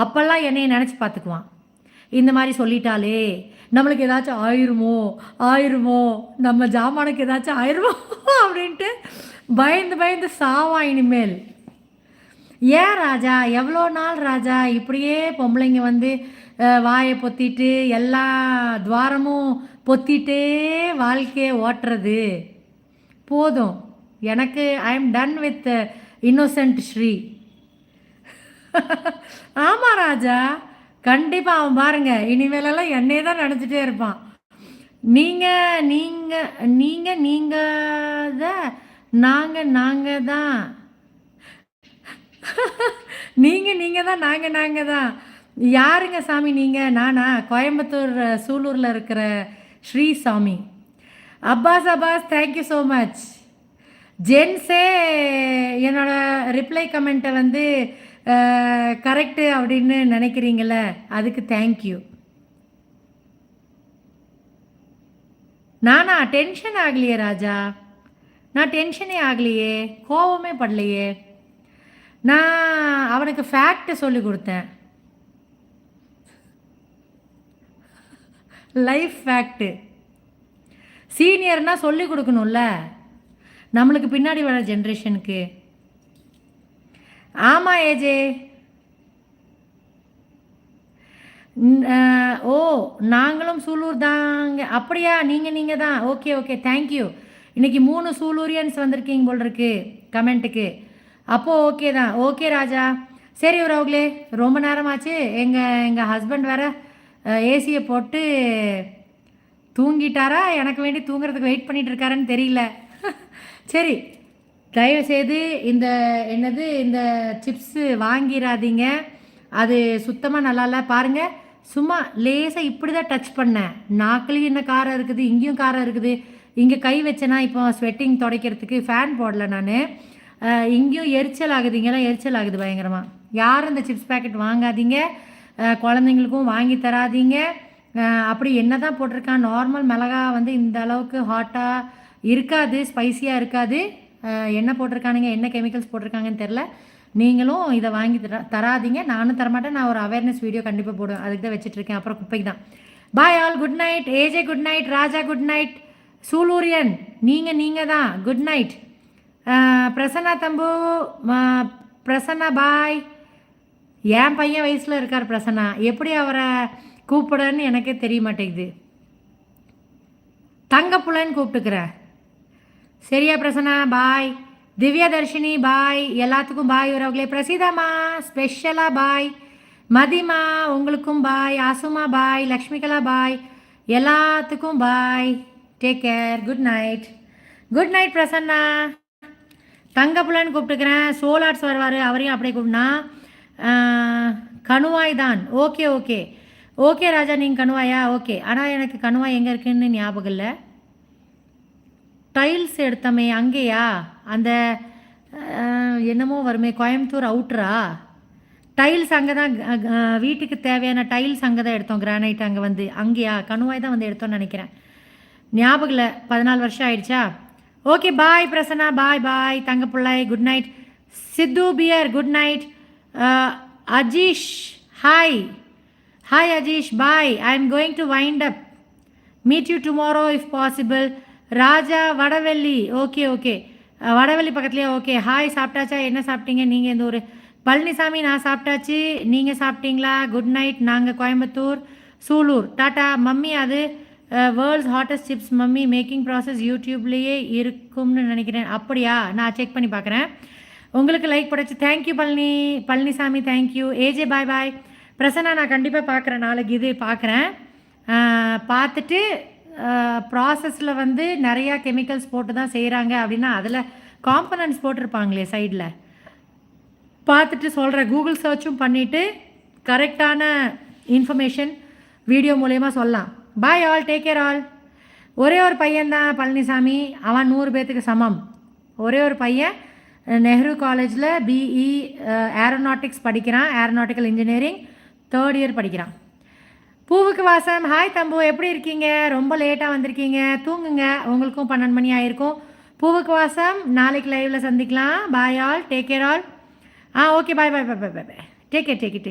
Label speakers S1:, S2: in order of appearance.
S1: அப்போல்லாம் என்னைய நினச்சி பார்த்துக்குவான். இந்த மாதிரி சொல்லிட்டாலே நம்மளுக்கு ஏதாச்சும் ஆயிருமோ ஆயிருமோ நம்ம ஜாமானுக்கு ஏதாச்சும் ஆயிருமோ அப்படின்ட்டு பயந்து பயந்து சாவான் இனிமேல். ஏன் ராஜா எவ்வளோ நாள் ராஜா இப்படியே பொம்பளைங்க வந்து வாயை பொத்திட்டு எல்லா துவாரமும் பொத்திட்டே வாழ்க்கையை ஓட்டுறது போதும். எனக்கு I am done with innocent Sri. ஆமாம் ராஜா, கண்டிப்பாக அவன் பாருங்க இனிமேலெல்லாம் என்னையே தான் நினச்சிட்டே இருப்பான். நீங்கள் நீங்கள் நீங்கள் நீங்கள் தான், நாங்கள் நாங்கள் தான், நீங்கள் தான், நாங்கள் தான். யாருங்க சாமி நீங்கள்? நானா? கோயம்புத்தூர் சூலூரில் இருக்கிற Sri Sami. Abbas thank you so much. ஜென்ஸே என்னோட ரிப்ளை கமெண்ட்டை வந்து கரெக்டு அப்படின்னு நினைக்கிறீங்கள, அதுக்கு தேங்க்யூ. நானா டென்ஷன் ஆகலையே ராஜா, நான் டென்ஷனே ஆகலையே, கோபமே படலையே. நான் அவனுக்கு ஃபேக்ட் சொல்லி கொடுத்தேன், லைஃப் ஃபேக்ட்டு. சீனியர்னால் சொல்லி கொடுக்கணும்ல நம்மளுக்கு பின்னாடி வர ஜென்ரேஷனுக்கு. ஆமாம் ஏஜே. ஓ நாங்களும் சூலூர் தாங்க. அப்படியா? நீங்கள் தான். Okay thank you. இன்றைக்கி 3 சூலூரியன்ஸ் வந்திருக்கீங்க போல் இருக்கு கமெண்ட்டுக்கு. அப்போது ஓகே தான். ஓகே ராஜா. சரி உறவுகளே, ரொம்ப நேரமாச்சு. எங்கள் ஹஸ்பண்ட் வேறு ஏசியை போட்டு தூங்கிட்டாரா, எனக்கு வேண்டி தூங்குறதுக்கு வெயிட் பண்ணிகிட்டு இருக்காருன்னு தெரியல. சரி, தயவுசெய்து இந்த சிப்ஸு வாங்கிடாதீங்க. அது சுத்தமாக நல்லா இல்லை. பாருங்கள், சும்மா லேசாக இப்படி தான் டச் பண்ணேன். நாக்குலேயும் என்ன காரம் இருக்குது, இங்கேயும் காரம் இருக்குது. இங்கே கை வச்சேன்னா இப்போ ஸ்வெட்டிங் துடைக்கிறதுக்கு ஃபேன் போடல நான். இங்கேயும் எரிச்சல் ஆகுது, இங்கெல்லாம் எரிச்சல் ஆகுது பயங்கரமாக. யாரும் இந்த சிப்ஸ் பேக்கெட் வாங்காதீங்க, குழந்தைங்களுக்கும் வாங்கி தராதீங்க. அப்படி என்ன தான் போட்டிருக்கான், நார்மல் மிளகா வந்து இந்த அளவுக்கு ஹாட்டாக இருக்காது, ஸ்பைஸியாக இருக்காது. என்ன போட்டிருக்கானுங்க, என்ன கெமிக்கல்ஸ் போட்டிருக்காங்கன்னு தெரில. நீங்களும் இதை வாங்கி தராதீங்க, நானும் தரமாட்டேன். நான் ஒரு அவேர்னஸ் வீடியோ கண்டிப்பாக போடுவேன், அதுக்கு தான் வச்சுட்ருக்கேன். அப்புறம் குப்பைக்கு தான். Bye all, good night. AJ good night. Raja good night. சூலூரியன் நீங்கள் தான் குட் நைட். பிரசன்னா தம்பு, பிரசன்னா பாய். என் பையன் வயசில் இருக்கார் பிரசன்னா, எப்படி அவரை கூப்பிடன்னு எனக்கே தெரிய மாட்டேங்குது. தங்கப்புலன்னு கூப்பிட்டுக்கிறேன். சரியா பிரசன்னா? பாய். திவ்யா தர்ஷினி பாய். எல்லாத்துக்கும் பாய் உறவுகளே. பிரசிதாமா ஸ்பெஷலாக பாய். மதிமா உங்களுக்கும் பாய். ஆசுமா பாய். லக்ஷ்மிகலா பாய். எல்லாத்துக்கும் bye. Take care. Good night. Good night Prasanna. தங்கப்புலன்னு கூப்பிட்டுக்கிறேன். சோலாட்ஸ் வருவார், அவரையும் அப்படியே கூப்பிட்னா. கணுவாய் தான். ஓகே ராஜா, நீங்கள் கணுவாயா? ஓகே. ஆனால் எனக்கு கணுவாய் எங்கே இருக்குன்னு ஞாபகம் இல்லை. டைல்ஸ் எடுத்தமே அங்கேயா? அந்த என்னமோ வருமே, கோயம்புத்தூர் அவுட்ரா? டைல்ஸ் அங்கே தான், வீட்டுக்கு தேவையான டைல்ஸ் அங்கே தான் எடுத்தோம். கிரானைட் அங்கே வந்து அங்கேயா? கணுவாய் தான் வந்து எடுத்தோன்னு நினைக்கிறேன், ஞாபகம் இல்லை. 14 வருஷம் ஆயிடுச்சா? Okay bye Prasanna. பாய். தங்கப்பிள்ளை குட் நைட். சித்து பியர் good night. Ajeesh hi Ajeesh bye. I am going to wind up. Meet you tomorrow if possible. Raja Vadavalli. Okay Vadavalli பக்கத்துலேயே. Okay hi. சாப்பிட்டாச்சா? என்ன சாப்பிட்டீங்க நீங்கள்? இந்த ஒரு பழனிசாமி. நான் சாப்பிட்டாச்சு, நீங்கள் சாப்பிட்டீங்களா? Good night. நாங்கள் கோயம்புத்தூர் சூலூர். டாட்டா. மம்மி அது world's hottest chips mummy making process யூடியூப்லேயே இருக்கும்னு நினைக்கிறேன். அப்படியா? நான் செக் பண்ணி பார்க்குறேன். உங்களுக்கு லைக் படைச்சு தேங்க்யூ பழனிசாமி தேங்க்யூ. ஏஜே பாய். பிரசன்னா நான் கண்டிப்பாக பார்க்குறேன், நாளைக்கு இது பார்க்குறேன். பார்த்துட்டு ப்ராசஸில் வந்து நிறையா கெமிக்கல்ஸ் போட்டு தான் செய்கிறாங்க அப்படின்னா அதில் காம்பனன்ட்ஸ் போட்டிருப்பாங்களே சைடில், பார்த்துட்டு சொல்கிறேன். கூகுள் சர்ச்சும் பண்ணிவிட்டு கரெக்டான இன்ஃபர்மேஷன் வீடியோ மூலயமா சொல்லலாம். Bye all, take care all. ஒரே ஒரு பையன்தான் பழனிசாமி, அவன் 100 பேர்த்துக்கு சமம். ஒரே ஒரு பையன் நெஹ்ரு காலேஜில் பிஇ ஏரோநாட்டிக்ஸ் படிக்கிறான், ஏரோநாட்டிக்கல் இன்ஜினியரிங் 3rd இயர் படிக்கிறான். பூவுக்கு வாசம். ஹாய் தம்பு, எப்படி இருக்கீங்க? ரொம்ப லேட்டாக வந்திருக்கீங்க, தூங்குங்க, உங்களுக்கும் 12 மணி ஆகிருக்கும். பூவுக்கு வாசம், நாளைக்கு லைவில் சந்திக்கலாம். Bye all, take care all. Okay bye. Take care, take care.